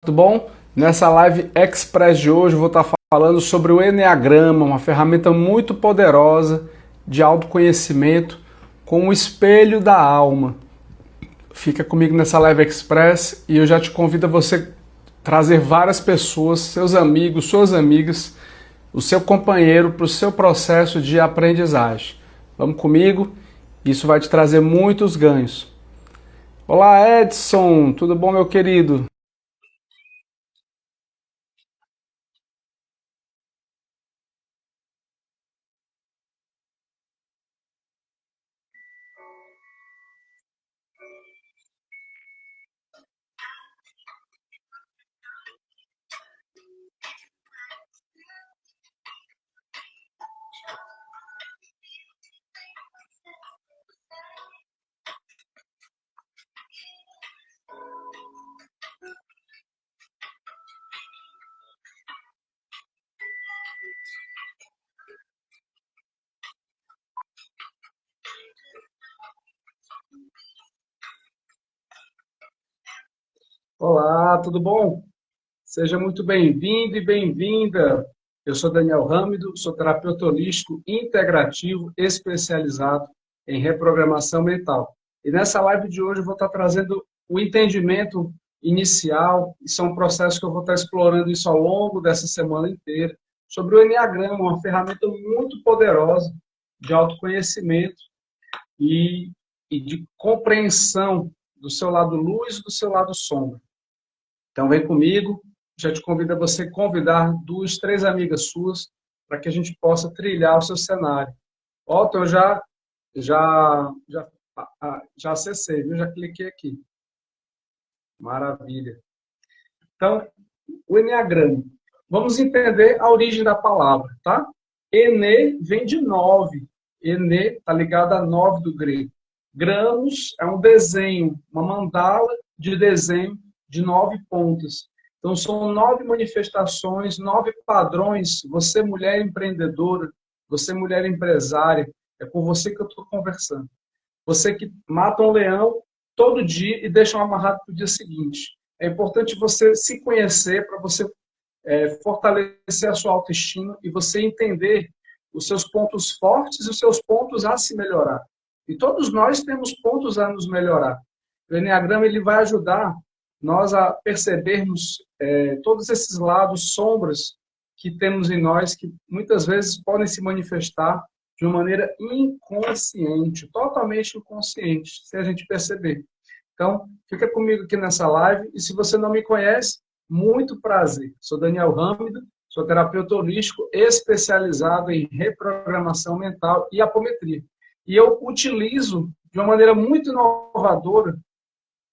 Tudo bom? Nessa live express de hoje eu vou estar falando sobre o Enneagrama, uma ferramenta muito poderosa de autoconhecimento com o espelho da alma. Fica comigo nessa live express e eu já te convido a você trazer várias pessoas, seus amigos, suas amigas, o seu companheiro para o seu processo de aprendizagem. Vamos comigo? Isso vai te trazer muitos ganhos. Olá, Edson, tudo bom, meu querido? Olá, tudo bom? Seja muito bem-vindo e bem-vinda. Eu sou Daniel Râmido, sou terapeuta holístico integrativo especializado em reprogramação mental. E nessa live de hoje eu vou estar trazendo o entendimento inicial, isso é um processo que eu vou estar explorando isso ao longo dessa semana inteira, sobre o Enneagrama, uma ferramenta muito poderosa de autoconhecimento e, e de compreensão do seu lado luz e do seu lado sombra. Então vem comigo, já te convido a você convidar duas, três amigas suas para que a gente possa trilhar o seu cenário. Otto, eu já acessei, viu? Já cliquei aqui. Maravilha. Então, o Enneagrama. Vamos entender a origem da palavra, tá? Ene vem de nove. Ene está ligado a nove do grego. Gramos é um desenho, uma mandala de desenho de nove pontas. Então, são nove manifestações, nove padrões. Você, mulher empreendedora, você, mulher empresária, é com você que eu estou conversando. Você que mata um leão todo dia e deixa um amarrado para o dia seguinte. É importante você se conhecer para você fortalecer a sua autoestima e você entender os seus pontos fortes e os seus pontos a se melhorar. E todos nós temos pontos a nos melhorar. O Enneagrama ele vai ajudar nós a percebermos todos esses lados sombras que temos em nós, que muitas vezes podem se manifestar de uma maneira inconsciente, totalmente inconsciente, se a gente perceber. Então, fica comigo aqui nessa live, e se você não me conhece, muito prazer. Sou Daniel Râmido, sou terapeuta holístico especializado em reprogramação mental e apometria. E eu utilizo, de uma maneira muito inovadora,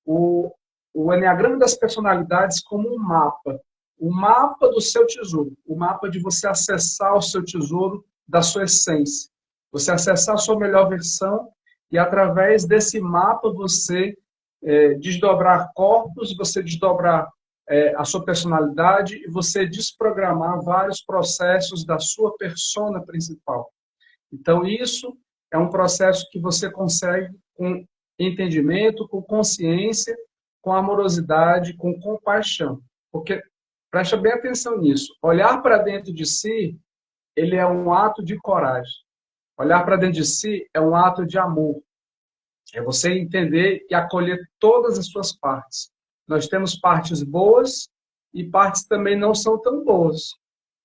o, o Enneagrama das Personalidades como um mapa. O mapa do seu tesouro. O mapa de você acessar o seu tesouro da sua essência. Você acessar a sua melhor versão e, através desse mapa, você desdobrar corpos, você desdobrar a sua personalidade e você desprogramar vários processos da sua persona principal. Então, isso é um processo que você consegue com entendimento, com consciência, com amorosidade, com compaixão. Porque, preste bem atenção nisso, olhar para dentro de si, ele é um ato de coragem. Olhar para dentro de si é um ato de amor. É você entender e acolher todas as suas partes. Nós temos partes boas e partes também não são tão boas.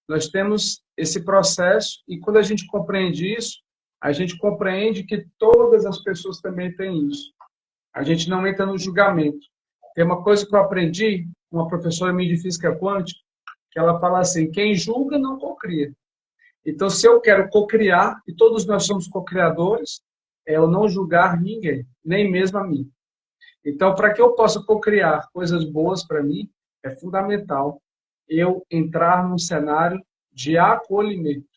Nós temos esse processo e quando a gente compreende isso, a gente compreende que todas as pessoas também têm isso. A gente não entra no julgamento. Tem uma coisa que eu aprendi, uma professora minha de física quântica, que ela fala assim, quem julga não cocria. Então, se eu quero cocriar, e todos nós somos cocriadores, é eu não julgar ninguém, nem mesmo a mim. Então, para que eu possa cocriar coisas boas para mim, é fundamental eu entrar num cenário de acolhimento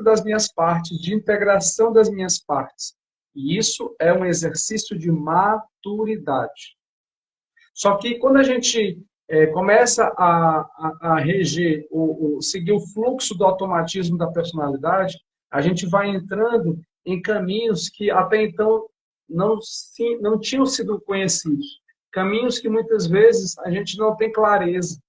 das minhas partes, de integração das minhas partes. E isso é um exercício de maturidade. Só que quando a gente começa a reger, seguir o fluxo do automatismo da personalidade, a gente vai entrando em caminhos que até então não tinham sido conhecidos. caminhos que muitas vezes a gente não tem clareza,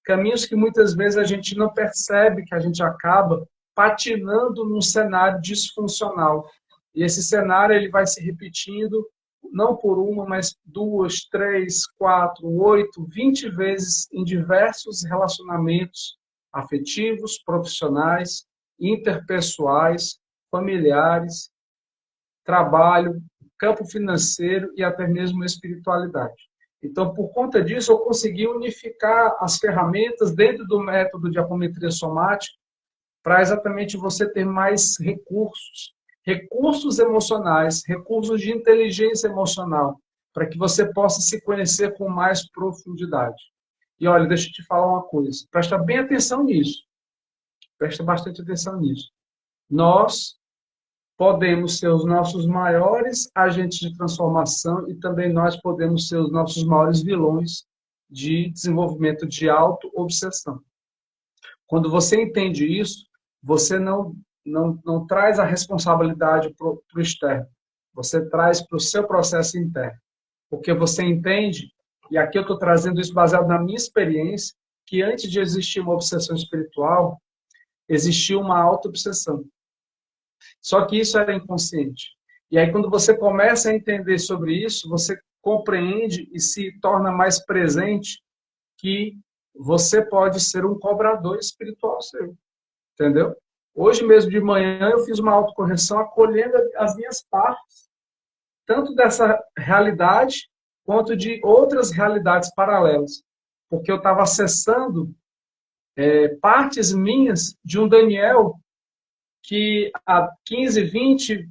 caminhos que muitas vezes a gente não percebe que a gente acaba patinando num cenário disfuncional. E esse cenário ele vai se repetindo, não por uma, mas 2, 3, 4, 8, 20 vezes em diversos relacionamentos afetivos, profissionais, interpessoais, familiares, trabalho, campo financeiro e até mesmo espiritualidade. Então, por conta disso, eu consegui unificar as ferramentas dentro do método de apometria somática para exatamente você ter mais recursos, recursos emocionais, recursos de inteligência emocional, para que você possa se conhecer com mais profundidade. E olha, deixa eu te falar uma coisa, presta bem atenção nisso, presta bastante atenção nisso. Nós podemos ser os nossos maiores agentes de transformação e também nós podemos ser os nossos maiores vilões de desenvolvimento de auto-obsessão. Quando você entende isso, você não traz a responsabilidade para o externo, você traz para o seu processo interno. Porque você entende, e aqui eu estou trazendo isso baseado na minha experiência, que antes de existir uma obsessão espiritual, existia uma auto-obsessão. Só que isso era inconsciente. E aí, quando você começa a entender sobre isso, você compreende e se torna mais presente que você pode ser um cobrador espiritual seu. Entendeu? Hoje mesmo de manhã eu fiz uma autocorreção acolhendo as minhas partes, tanto dessa realidade quanto de outras realidades paralelas. Porque eu estava acessando partes minhas de um Daniel que há 15, 20,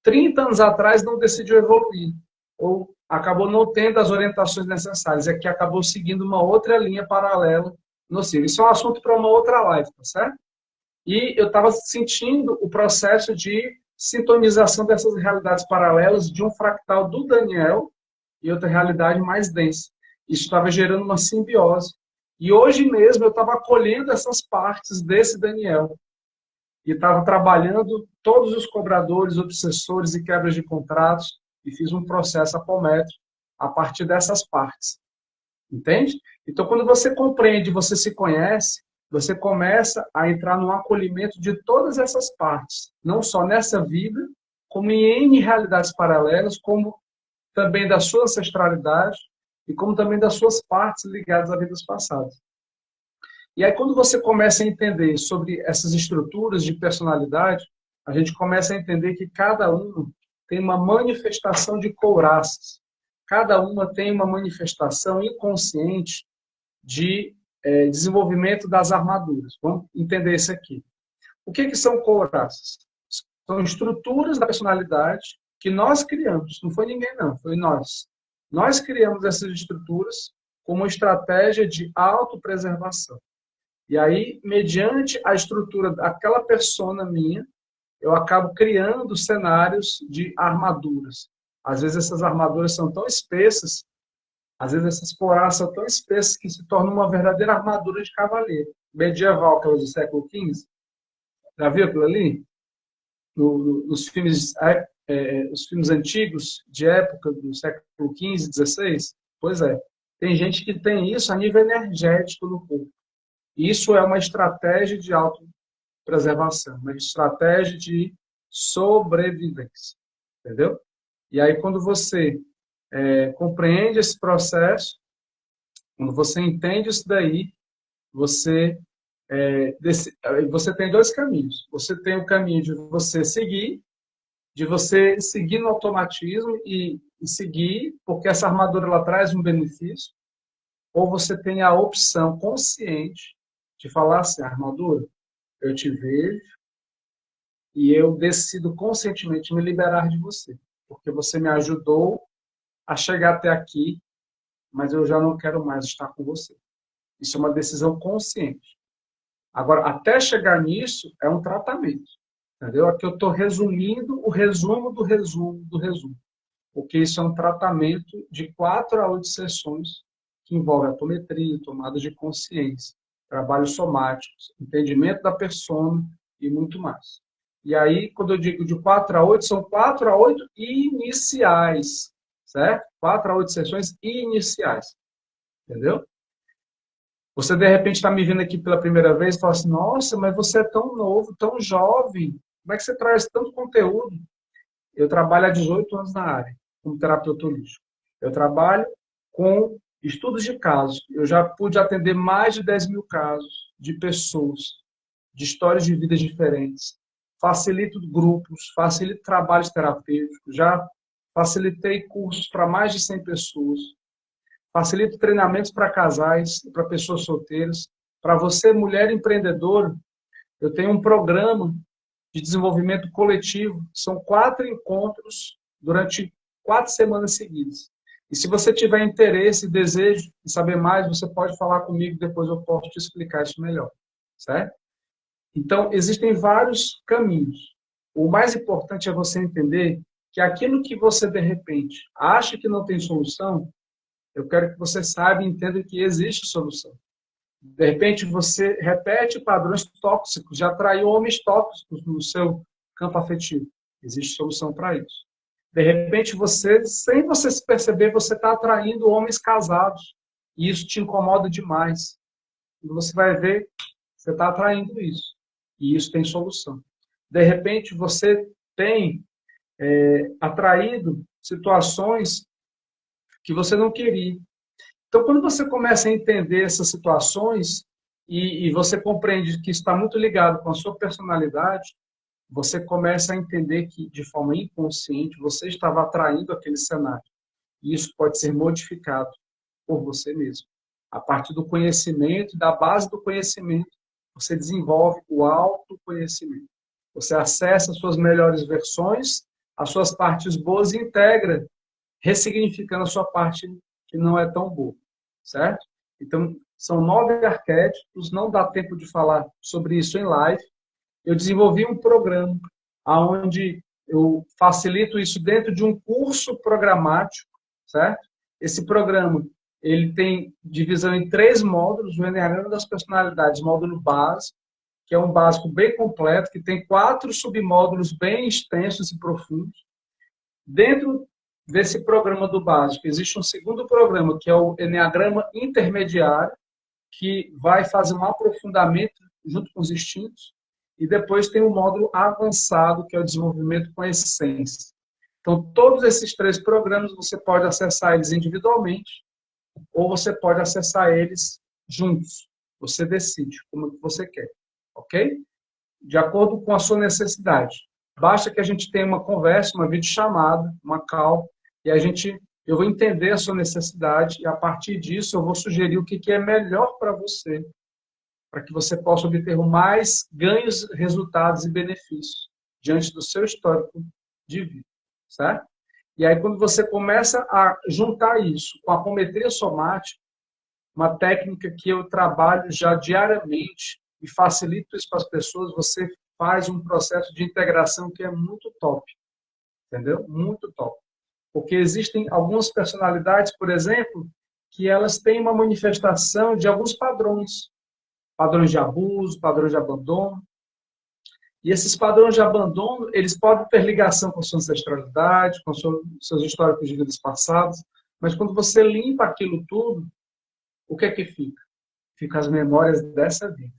30 anos atrás não decidiu evoluir, ou acabou não tendo as orientações necessárias, é que acabou seguindo uma outra linha paralela nociva. Isso é um assunto para uma outra live, tá certo? E eu estava sentindo o processo de sintonização dessas realidades paralelas de um fractal do Daniel e outra realidade mais densa. Isso estava gerando uma simbiose. E hoje mesmo eu estava acolhendo essas partes desse Daniel. E estava trabalhando todos os cobradores, obsessores e quebras de contratos e fiz um processo apométrico a partir dessas partes. Entende? Então, quando você compreende, você se conhece, você começa a entrar no acolhimento de todas essas partes, não só nessa vida, como em N realidades paralelas, como também da sua ancestralidade e como também das suas partes ligadas a vidas passadas. E aí, quando você começa a entender sobre essas estruturas de personalidade, a gente começa a entender que cada uma tem uma manifestação de couraças. Cada uma tem uma manifestação inconsciente de desenvolvimento das armaduras. Vamos entender isso aqui. O que são couraças? São estruturas da personalidade que nós criamos. Não foi ninguém, não. Foi nós. Nós criamos essas estruturas como uma estratégia de autopreservação. E aí, mediante a estrutura daquela persona minha, eu acabo criando cenários de armaduras. Às vezes essas armaduras são tão espessas, às vezes essas couraças são tão espessas que se tornam uma verdadeira armadura de cavaleiro. Medieval, aquela do século XV. Já viu aquilo ali? Nos filmes, os filmes antigos, de época do século XV, XVI? Pois é. Tem gente que tem isso a nível energético no corpo. Isso é uma estratégia de autopreservação, uma estratégia de sobrevivência. Entendeu? E aí, quando você compreende esse processo, quando você entende isso daí, você tem dois caminhos. Você tem o caminho de você seguir no automatismo e seguir, porque essa armadura ela traz um benefício, ou você tem a opção consciente de falar assim, armadura, eu te vejo e eu decido conscientemente me liberar de você, porque você me ajudou a chegar até aqui, mas eu já não quero mais estar com você. Isso é uma decisão consciente. Agora, até chegar nisso, é um tratamento. Entendeu? Aqui eu estou resumindo o resumo do resumo do resumo. Porque isso é um tratamento de 4 a 8 sessões que envolve apometria, tomada de consciência, trabalhos somáticos, entendimento da persona e muito mais. E aí, quando eu digo de 4 a 8, são 4 a 8 iniciais. certo? 4 a 8 sessões iniciais, entendeu? Você, de repente, está me vendo aqui pela primeira vez e fala assim, nossa, mas você é tão novo, tão jovem, como é que você traz tanto conteúdo? Eu trabalho há 18 anos na área, como terapeuta holístico. Eu trabalho com estudos de casos. Eu já pude atender mais de 10 mil casos de pessoas, de histórias de vidas diferentes. Facilito grupos, facilito trabalhos terapêuticos, já facilitei cursos para mais de 100 pessoas, facilito treinamentos para casais, para pessoas solteiras. Para você, mulher empreendedora, eu tenho um programa de desenvolvimento coletivo. São 4 encontros durante 4 semanas seguidas. E se você tiver interesse e desejo de saber mais, você pode falar comigo, depois eu posso te explicar isso melhor, certo? Então, existem vários caminhos. O mais importante é você entender que aquilo que você, de repente, acha que não tem solução, eu quero que você saiba e entenda que existe solução. De repente, você repete padrões tóxicos, já atraiu homens tóxicos no seu campo afetivo. Existe solução para isso. De repente, você, sem você se perceber, você está atraindo homens casados. E isso te incomoda demais. E você vai ver, você está atraindo isso. E isso tem solução. De repente, você tem atraído situações que você não queria. Então, quando você começa a entender essas situações e você compreende que está muito ligado com a sua personalidade, você começa a entender que, de forma inconsciente, você estava atraindo aquele cenário. E isso pode ser modificado por você mesmo. A partir do conhecimento, da base do conhecimento, você desenvolve o autoconhecimento. Você acessa as suas melhores versões, as suas partes boas e integra, ressignificando a sua parte que não é tão boa, certo? Então, são 9 arquétipos, não dá tempo de falar sobre isso em live. Eu desenvolvi um programa onde eu facilito isso dentro de um curso programático, certo? Esse programa, ele tem divisão em 3 módulos, o Enneagrama das Personalidades, módulo básico, que é um básico bem completo, que tem 4 submódulos bem extensos e profundos. Dentro desse programa do básico, existe um segundo programa, que é o Enneagrama Intermediário, que vai fazer um aprofundamento junto com os instintos, e depois tem o módulo avançado, que é o desenvolvimento com essência. Então, todos esses 3 programas, você pode acessar eles individualmente, ou você pode acessar eles juntos. Você decide como você quer, ok? De acordo com a sua necessidade. Basta que a gente tenha uma conversa, uma videochamada, uma call, e eu vou entender a sua necessidade, e a partir disso eu vou sugerir o que é melhor para você, para que você possa obter mais ganhos, resultados e benefícios diante do seu histórico de vida, certo? E aí, quando você começa a juntar isso com a apometria somática, uma técnica que eu trabalho já diariamente e facilito isso para as pessoas, você faz um processo de integração que é muito top, entendeu? Muito top. Porque existem algumas personalidades, por exemplo, que elas têm uma manifestação de alguns padrões. Padrões de abuso, padrões de abandono. E esses padrões de abandono, eles podem ter ligação com a sua ancestralidade, com seus históricos de vidas passadas, mas quando você limpa aquilo tudo, o que é que fica? Fica as memórias dessa vida.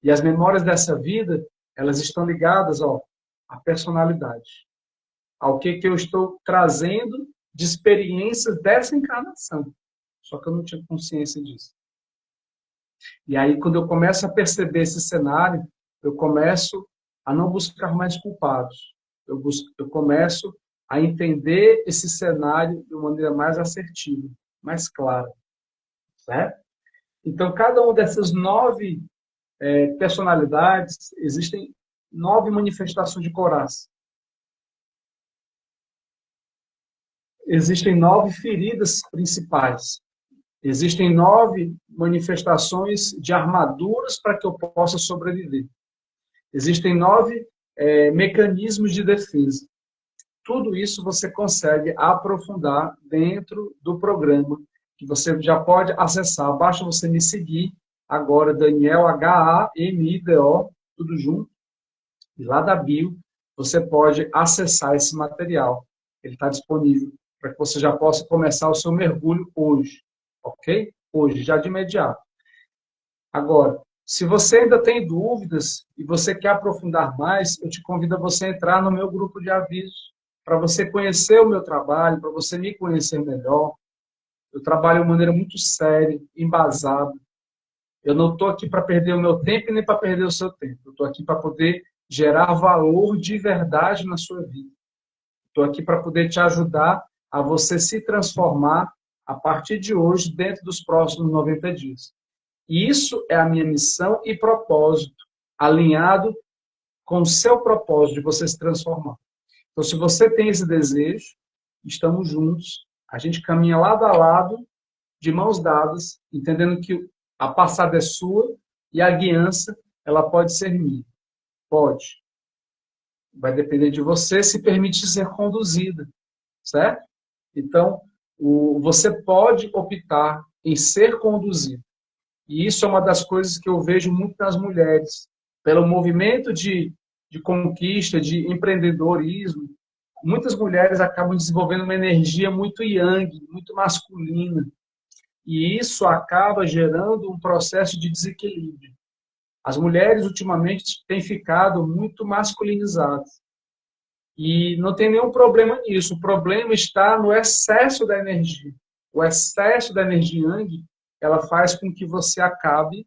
E as memórias dessa vida, elas estão ligadas à personalidade, ao que eu estou trazendo de experiências dessa encarnação. Só que eu não tinha consciência disso. E aí, quando eu começo a perceber esse cenário, eu começo a não buscar mais culpados. Eu começo a entender esse cenário de uma maneira mais assertiva, mais clara. Certo? Então, cada uma dessas 9 personalidades, existem 9 manifestações de coraça. Existem 9 feridas principais. Existem 9 manifestações de armaduras para que eu possa sobreviver. Existem 9 mecanismos de defesa. Tudo isso você consegue aprofundar dentro do programa, que você já pode acessar. Basta você me seguir agora, Daniel, H-A-M-I-D-O, tudo junto. E lá da bio, você pode acessar esse material. Ele está disponível para que você já possa começar o seu mergulho hoje, ok? Hoje, já de imediato. Agora, se você ainda tem dúvidas e você quer aprofundar mais, eu te convido a você entrar no meu grupo de avisos, para você conhecer o meu trabalho, para você me conhecer melhor. Eu trabalho de maneira muito séria, embasada. Eu não estou aqui para perder o meu tempo e nem para perder o seu tempo. Eu estou aqui para poder gerar valor de verdade na sua vida. Estou aqui para poder te ajudar a você se transformar a partir de hoje, dentro dos próximos 90 dias. E isso é a minha missão e propósito, alinhado com o seu propósito de você se transformar. Então, se você tem esse desejo, estamos juntos, a gente caminha lado a lado, de mãos dadas, entendendo que a passada é sua e a guiança, ela pode ser minha. Pode. Vai depender de você se permitir ser conduzida, certo? Então, você pode optar em ser conduzido. E isso é uma das coisas que eu vejo muito nas mulheres. Pelo movimento de conquista, de empreendedorismo, muitas mulheres acabam desenvolvendo uma energia muito yang, muito masculina. E isso acaba gerando um processo de desequilíbrio. As mulheres, ultimamente, têm ficado muito masculinizadas. E não tem nenhum problema nisso. O problema está no excesso da energia. O excesso da energia yang, ela faz com que você acabe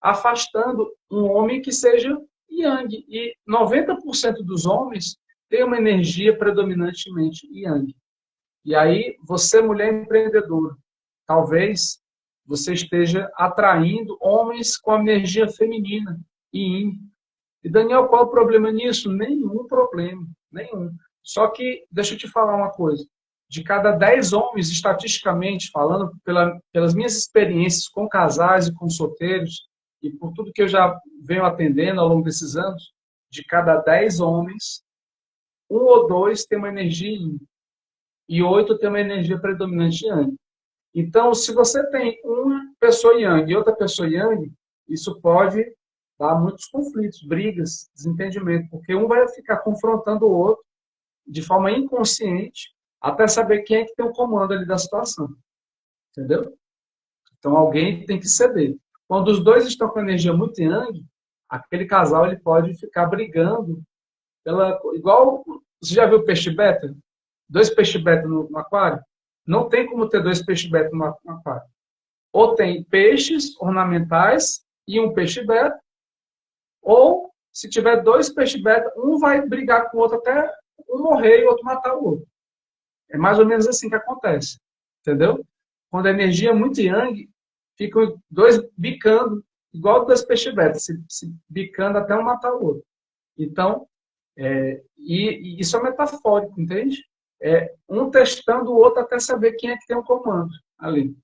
afastando um homem que seja yang. E 90% dos homens têm uma energia predominantemente yang. E aí, você, mulher empreendedora, talvez você esteja atraindo homens com a energia feminina e yin. E, Daniel, qual o problema nisso? Nenhum problema, nenhum. Só que, deixa eu te falar uma coisa. De cada 10 homens, estatisticamente falando, pelas minhas experiências com casais e com solteiros, e por tudo que eu já venho atendendo ao longo desses anos, de cada 10 homens, 1 ou 2 tem uma energia yin, e 8 tem uma energia predominante yang. Então, se você tem uma pessoa yang e outra pessoa yang, isso pode dar muitos conflitos, brigas, desentendimento, porque um vai ficar confrontando o outro de forma inconsciente até saber quem é que tem o comando ali da situação. Entendeu? Então, alguém tem que ceder. Quando os dois estão com energia muito yang, aquele casal ele pode ficar brigando igual, você já viu peixe beta? 2 peixes beta no aquário? Não tem como ter 2 peixes beta no aquário. Ou tem peixes ornamentais e um peixe beta, ou se tiver 2 peixes beta, um vai brigar com o outro até um morrer e o outro matar o outro. É mais ou menos assim que acontece. Entendeu? Quando a energia é muito yang, ficam 2 bicando, igual 2 peixes beta, se bicando até um matar o outro. Então, e isso é metafórico, entende? Um testando o outro até saber quem é que tem o comando ali.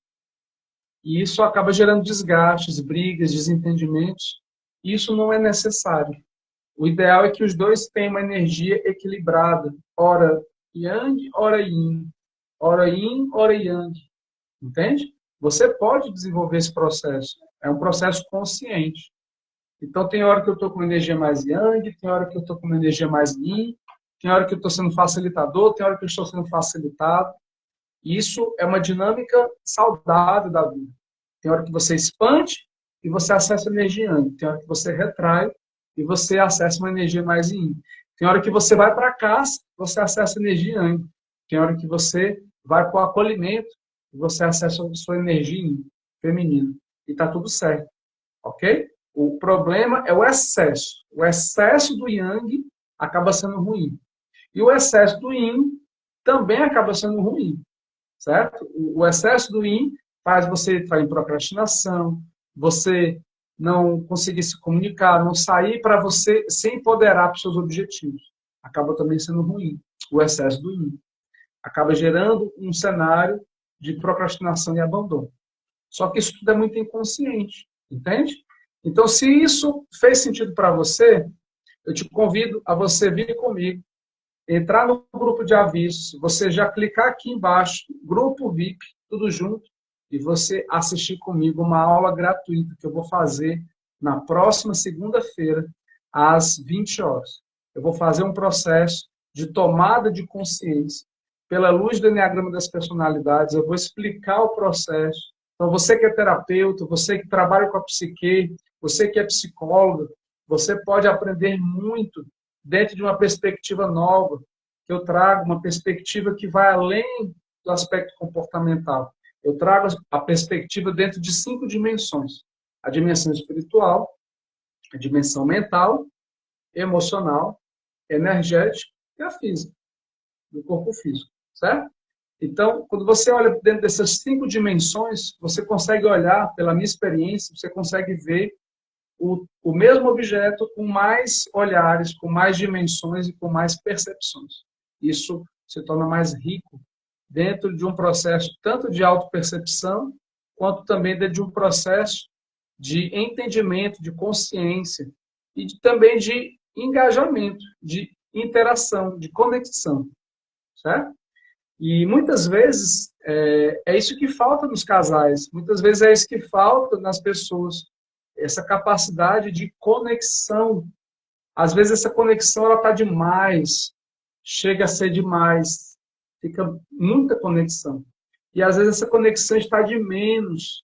E isso acaba gerando desgastes, brigas, desentendimentos. Isso não é necessário. O ideal é que os dois tenham uma energia equilibrada. Ora yang, ora yin. Ora yin, ora yang. Entende? Você pode desenvolver esse processo. É um processo consciente. Então, tem hora que eu estou com energia mais yang, tem hora que eu estou com uma energia mais yin, tem hora que eu estou sendo facilitador, tem hora que eu estou sendo facilitado. Isso é uma dinâmica saudável da vida. Tem hora que você expande e você acessa energia yang. Tem hora que você retrai e você acessa uma energia mais yin. Tem hora que você vai para casa, você acessa energia yang. Tem hora que você vai para o acolhimento e você acessa a sua energia yin, feminina. E está tudo certo. Ok? O problema é o excesso. O excesso do yang acaba sendo ruim. E o excesso do yin também acaba sendo ruim. Certo? O excesso do yin faz você entrar em procrastinação, você não conseguir se comunicar, não sair para você se empoderar para os seus objetivos. Acaba também sendo ruim. O excesso do yin acaba gerando um cenário de procrastinação e abandono. Só que isso tudo é muito inconsciente. Entende? Então, se isso fez sentido para você, eu te convido a você vir comigo, entrar no grupo de avisos, você já clicar aqui embaixo, grupo VIP, tudo junto, e você assistir comigo uma aula gratuita que eu vou fazer na próxima segunda-feira, às 20 horas. Eu vou fazer um processo de tomada de consciência, pela luz do Enneagrama das Personalidades, eu vou explicar o processo. Então, você que é terapeuta, você que trabalha com a psique, você que é psicólogo, você pode aprender muito dentro de uma perspectiva nova, que eu trago uma perspectiva que vai além do aspecto comportamental. Eu trago a perspectiva dentro de 5 dimensões. A dimensão espiritual, a dimensão mental, emocional, energética e a física, do corpo físico, certo? Então, quando você olha dentro dessas 5 dimensões, você consegue olhar, pela minha experiência, você consegue ver o mesmo objeto com mais olhares, com mais dimensões e com mais percepções. Isso se torna mais rico dentro de um processo tanto de autopercepção, quanto também dentro de um processo de entendimento, de consciência e também de engajamento, de interação, de conexão, certo? E muitas vezes é isso que falta nos casais, muitas vezes é isso que falta nas pessoas, essa capacidade de conexão. Às vezes essa conexão ela está demais, chega a ser demais, fica muita conexão. E às vezes essa conexão está de menos,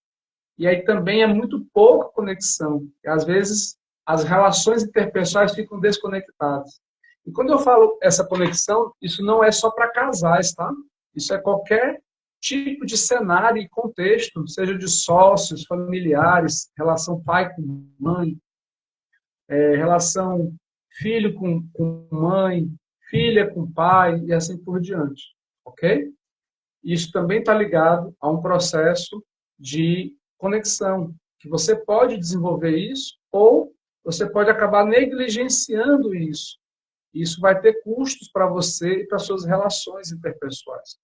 e aí também é muito pouca conexão. E às vezes as relações interpessoais ficam desconectadas. E quando eu falo essa conexão, isso não é só para casais, tá? Isso é qualquer tipo de cenário e contexto, seja de sócios, familiares, relação pai com mãe, relação filho com mãe, filha com pai e assim por diante, ok? Isso também está ligado a um processo de conexão, que você pode desenvolver isso ou você pode acabar negligenciando isso. Isso vai ter custos para você e para suas relações interpessoais.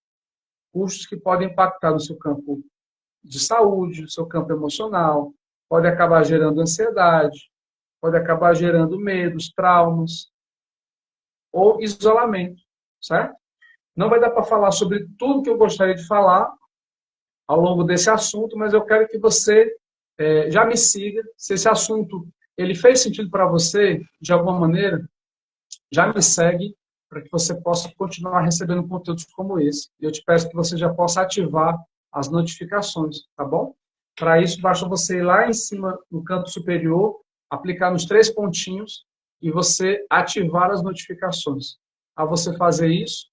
Custos que podem impactar no seu campo de saúde, no seu campo emocional, pode acabar gerando ansiedade, pode acabar gerando medos, traumas ou isolamento, certo? Não vai dar para falar sobre tudo que eu gostaria de falar ao longo desse assunto, mas eu quero que você já me siga. Se esse assunto ele fez sentido para você, de alguma maneira, já me segue para que você possa continuar recebendo conteúdos como esse. Eu te peço que você já possa ativar as notificações, tá bom? Para isso, basta você ir lá em cima, no canto superior, aplicar nos 3 pontinhos e você ativar as notificações. Ao você fazer isso,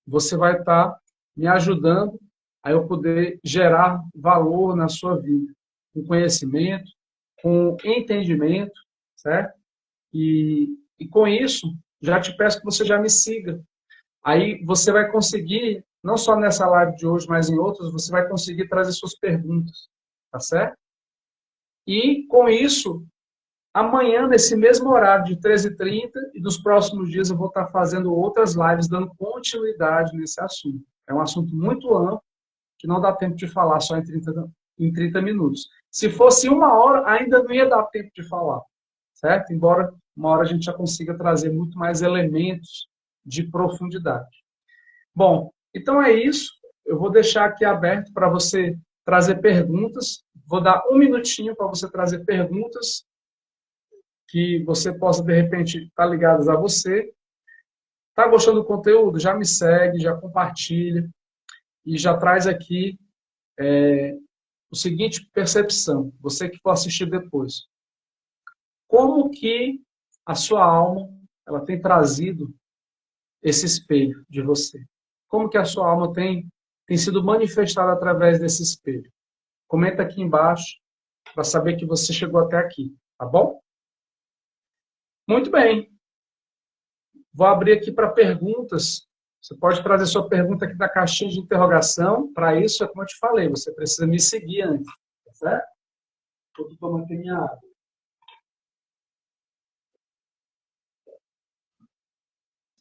você vai estar me ajudando a eu poder gerar valor na sua vida, com conhecimento, com entendimento, certo? E com isso, já te peço que você já me siga. Aí você vai conseguir, não só nessa live de hoje, mas em outras, você vai conseguir trazer suas perguntas, tá certo? E com isso, amanhã, nesse mesmo horário de 13h30, e nos próximos dias eu vou estar fazendo outras lives, dando continuidade nesse assunto. É um assunto muito amplo, que não dá tempo de falar só em 30 minutos. Se fosse 1 hora, ainda não ia dar tempo de falar, certo? Embora uma hora a gente já consiga trazer muito mais elementos de profundidade. Bom, então é isso. Eu vou deixar aqui aberto para você trazer perguntas. Vou dar 1 minutinho para você trazer perguntas que você possa, de repente, estar ligadas a você. Está gostando do conteúdo? Já me segue, já compartilha e já traz aqui o seguinte percepção, você que for assistir depois. Como que a sua alma ela tem trazido esse espelho de você? Como que a sua alma tem sido manifestada através desse espelho? Comenta aqui embaixo para saber que você chegou até aqui, tá bom? Muito bem. Vou abrir aqui para perguntas. Você pode trazer sua pergunta aqui na caixinha de interrogação. Para isso, é como eu te falei, você precisa me seguir antes, tá certo? Estou tomando aqui minha água.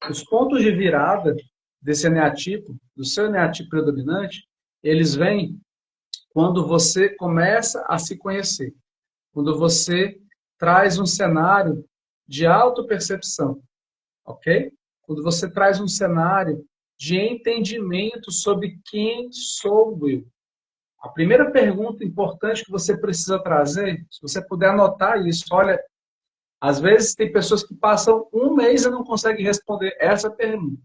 Os pontos de virada desse eneatipo, do seu eneatipo predominante, eles vêm quando você começa a se conhecer. Quando você traz um cenário de autopercepção, ok? Quando você traz um cenário de entendimento sobre quem sou eu. A primeira pergunta importante que você precisa trazer, se você puder anotar isso, olha, às vezes tem pessoas que passam 1 mês e não conseguem responder essa pergunta.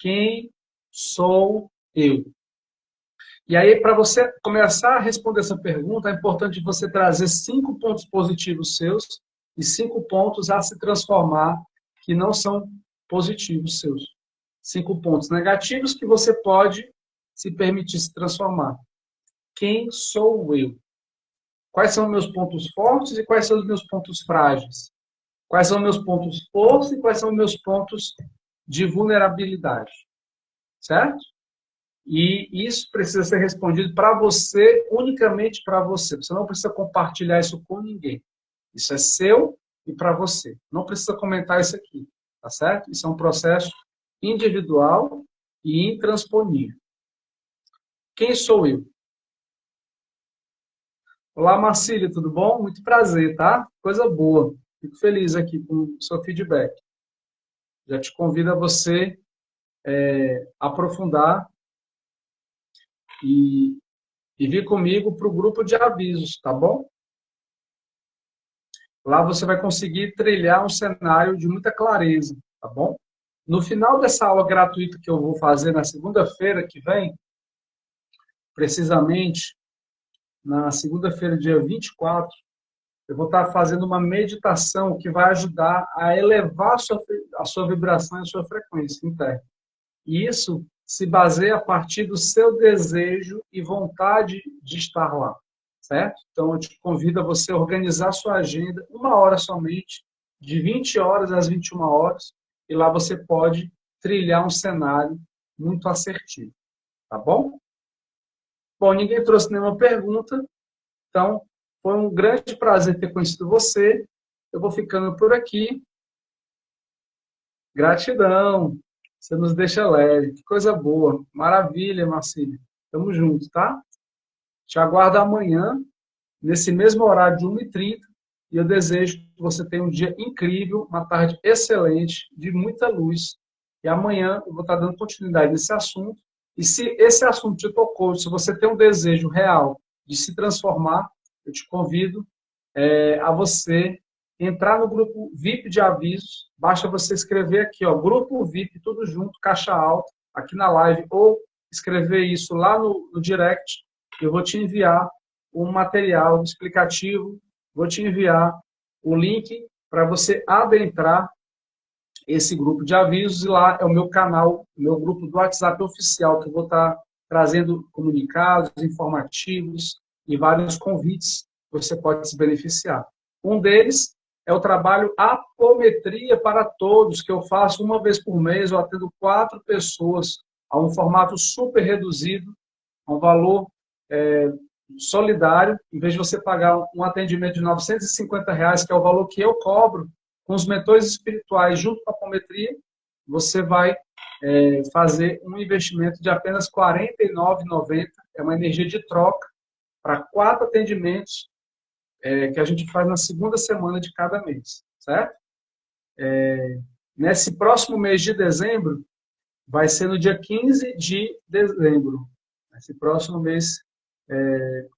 Quem sou eu? E aí, para você começar a responder essa pergunta, é importante você trazer 5 pontos positivos seus e 5 pontos a se transformar que não são positivos seus. 5 pontos negativos que você pode se permitir se transformar. Quem sou eu? Quais são meus pontos fortes e quais são os meus pontos frágeis? Quais são meus pontos fortes e quais são meus pontos de vulnerabilidade? Certo? E isso precisa ser respondido para você, unicamente para você. Você não precisa compartilhar isso com ninguém. Isso é seu e para você. Não precisa comentar isso aqui, tá certo? Isso é um processo individual e intransponível. Quem sou eu? Olá, Marcília, tudo bom? Muito prazer, tá? Coisa boa. Fico feliz aqui com o seu feedback. Já te convido a você aprofundar e vir comigo para o grupo de avisos, tá bom? Lá você vai conseguir trilhar um cenário de muita clareza, tá bom? No final dessa aula gratuita que eu vou fazer na segunda-feira que vem, precisamente na segunda-feira, dia 24, eu vou estar fazendo uma meditação que vai ajudar a elevar a sua vibração e a sua frequência interna. E isso se baseia a partir do seu desejo e vontade de estar lá, certo? Então, eu te convido a você organizar a sua agenda, 1 hora somente, de 20 horas às 21 horas, e lá você pode trilhar um cenário muito assertivo, tá bom? Bom, ninguém trouxe nenhuma pergunta, então foi um grande prazer ter conhecido você. Eu vou ficando por aqui. Gratidão. Você nos deixa leve. Que coisa boa. Maravilha, Marcílio. Tamo junto, tá? Te aguardo amanhã, nesse mesmo horário de 1h30. E eu desejo que você tenha um dia incrível, uma tarde excelente, de muita luz. E amanhã eu vou estar dando continuidade nesse assunto. E se esse assunto te tocou, se você tem um desejo real de se transformar, eu te convido a você entrar no grupo VIP de avisos. Basta você escrever aqui, ó, grupo VIP, tudo junto, caixa alta, aqui na live, ou escrever isso lá no direct. Eu vou te enviar um material explicativo, vou te enviar o link para você adentrar esse grupo de avisos, e lá é o meu canal, meu grupo do WhatsApp oficial, que eu vou estar trazendo comunicados informativos e vários convites que você pode se beneficiar. Um deles é o trabalho Apometria para Todos, que eu faço 1 vez por mês. Eu atendo 4 pessoas a um formato super reduzido, a um valor solidário. Em vez de você pagar um atendimento de R$ 950, que é o valor que eu cobro com os mentores espirituais junto com a apometria, você vai fazer um investimento de apenas R$ 49,90. É uma energia de troca para 4 atendimentos que a gente faz na segunda semana de cada mês, certo? Nesse próximo mês de dezembro, vai ser no dia 15 de dezembro. Esse próximo mês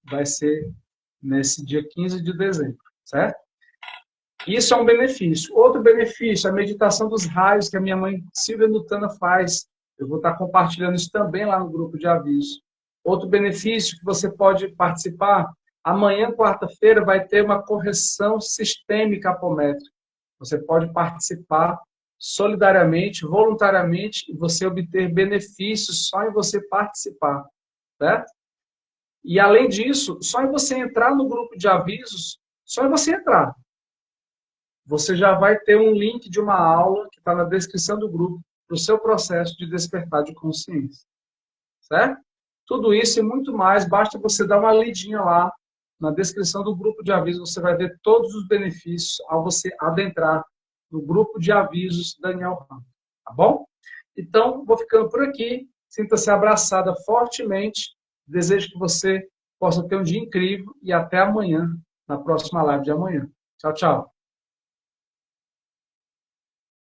vai ser nesse dia 15 de dezembro, certo? Isso é um benefício. Outro benefício, a meditação dos raios, que a minha mãe Silvia Nutana faz. Eu vou estar compartilhando isso também lá no grupo de aviso. Outro benefício que você pode participar, amanhã, quarta-feira, vai ter uma correção sistêmica apométrica. Você pode participar solidariamente, voluntariamente, e você obter benefícios só em você participar, certo? E, além disso, só em você entrar no grupo de avisos, só em você entrar, você já vai ter um link de uma aula que está na descrição do grupo para o seu processo de despertar de consciência, certo? Tudo isso e muito mais, basta você dar uma lidinha lá na descrição do grupo de avisos, você vai ver todos os benefícios ao você adentrar no grupo de avisos Daniel Ram, tá bom? Então, vou ficando por aqui, sinta-se abraçada fortemente, desejo que você possa ter um dia incrível e até amanhã, na próxima live de amanhã. Tchau, tchau.